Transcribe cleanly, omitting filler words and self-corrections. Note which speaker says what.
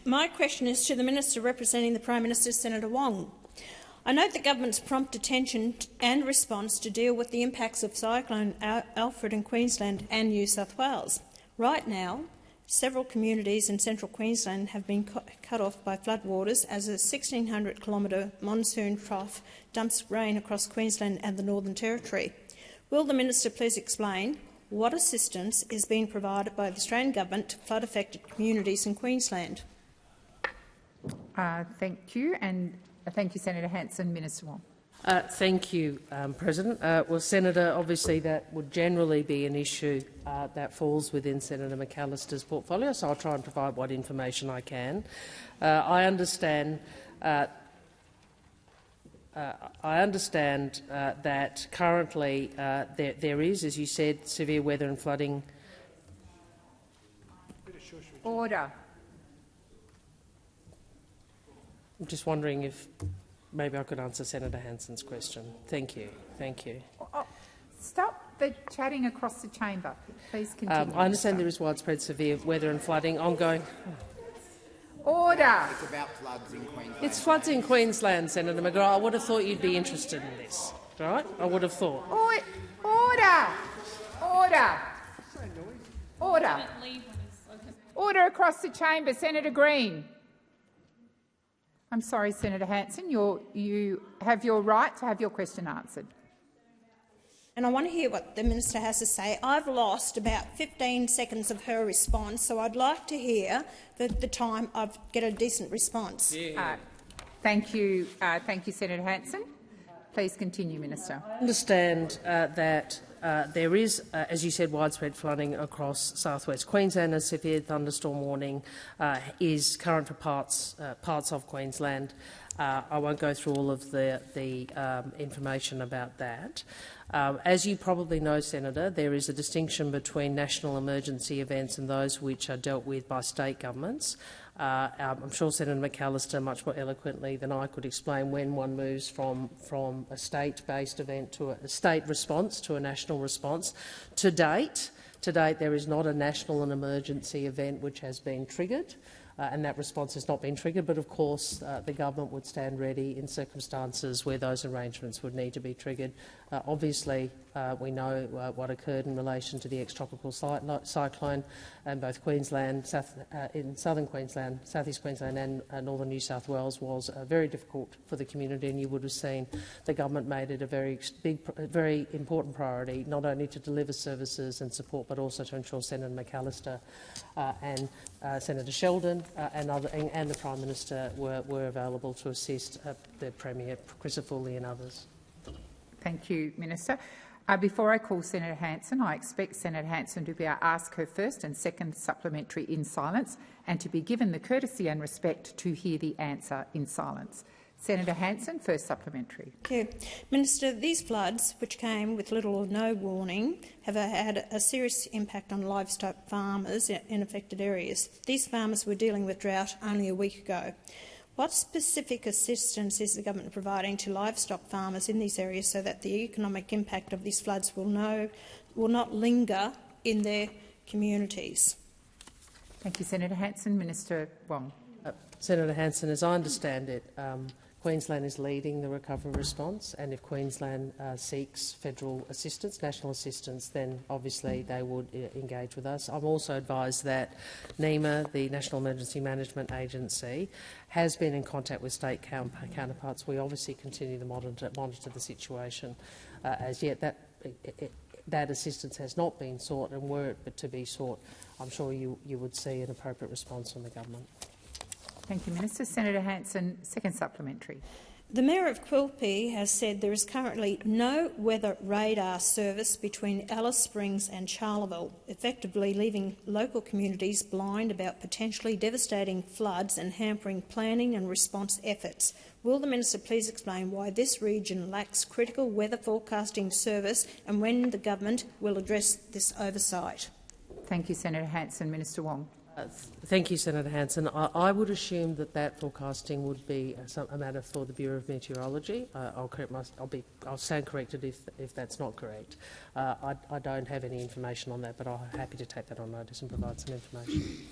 Speaker 1: My question is to the Minister representing the Prime Minister, Senator Wong. I note the government's prompt attention and response to deal with the impacts of Cyclone Alfred in Queensland and New South Wales. Right now, several communities in central Queensland have been cut off by floodwaters as a 1,600-kilometre monsoon trough dumps rain across Queensland and the Northern Territory. Will the Minister please explain what assistance is being provided by the Australian Government to flood-affected communities in Queensland?
Speaker 2: Thank you, and thank you, Senator Hanson. Minister Wong.
Speaker 3: Thank you, President. Well, Senator, obviously that would generally be an issue that falls within Senator McAllister's portfolio, so I'll try and provide what information I can. I understand that currently there is, as you said, severe weather and flooding.
Speaker 2: Order.
Speaker 3: I'm just wondering if maybe I could answer Senator Hanson's question. Thank you. Thank you.
Speaker 2: Stop the chatting across the chamber. Please continue.
Speaker 3: I understand there is widespread severe weather and flooding ongoing.
Speaker 2: Order.
Speaker 4: It's about floods in Queensland.
Speaker 3: It's floods in Queensland, Senator McGrath. I would have thought you'd be interested in this, right? I would have thought.
Speaker 2: Order. Order. Order. Order across the chamber. Senator Green. I'm sorry, Senator Hanson. You have your right to have your question answered.
Speaker 1: And I want to hear what the Minister has to say. I've lost about 15 seconds of her response, so I'd like to hear the time I get a decent response.
Speaker 2: Thank you, Senator Hanson. Please continue, Minister.
Speaker 3: I understand that there is, as you said, widespread flooding across southwest Queensland. A severe thunderstorm warning is current for parts of Queensland. I won't go through all of the information about that. As you probably know, Senator, there is a distinction between national emergency events and those which are dealt with by state governments. I'm sure Senator McAllister, much more eloquently than I could explain, when one moves from a state-based event to a state response to a national response. To date, there is not a national and emergency event which has been triggered. And that response has not been triggered, but of course the government would stand ready in circumstances where those arrangements would need to be triggered. Obviously, we know what occurred in relation to the ex-tropical cyclone in both Queensland, in southern Queensland, South East Queensland and northern New South Wales was very difficult for the community, and you would have seen the government made it a very important priority, not only to deliver services and support, but also to ensure Senator McAllister and Senator Sheldon and the Prime Minister were available to assist the Premier, Chris Foley and others.
Speaker 2: Thank you, Minister. Before I call Senator Hanson, I expect Senator Hanson to be able to ask her first and second supplementary in silence and to be given the courtesy and respect to hear the answer in silence. Senator Hanson, first supplementary.
Speaker 1: Thank you. Minister, these floods, which came with little or no warning, have had a serious impact on livestock farmers in affected areas. These farmers were dealing with drought only a week ago. What specific assistance is the government providing to livestock farmers in these areas so that the economic impact of these floods will not linger in their communities?
Speaker 2: Thank you, Senator Hanson. Minister Wong.
Speaker 3: Senator Hanson, as I understand it, Queensland is leading the recovery response, and if Queensland seeks federal assistance, national assistance, then obviously they would engage with us. I'm also advised that NEMA, the National Emergency Management Agency, has been in contact with state counterparts. We obviously continue to monitor the situation. As yet, that assistance has not been sought, and were it to be sought, I'm sure you would see an appropriate response from the government.
Speaker 2: Thank you, Minister. Senator Hanson, second supplementary.
Speaker 1: The Mayor of Quilpie has said there is currently no weather radar service between Alice Springs and Charleville, effectively leaving local communities blind about potentially devastating floods and hampering planning and response efforts. Will the Minister please explain why this region lacks critical weather forecasting service and when the government will address this oversight?
Speaker 2: Thank you, Senator Hanson. Minister Wong.
Speaker 3: Thank you, Senator Hanson. I would assume that forecasting would be a matter for the Bureau of Meteorology. I'll stand corrected if that's not correct. I don't have any information on that, but I'm happy to take that on notice and provide some information.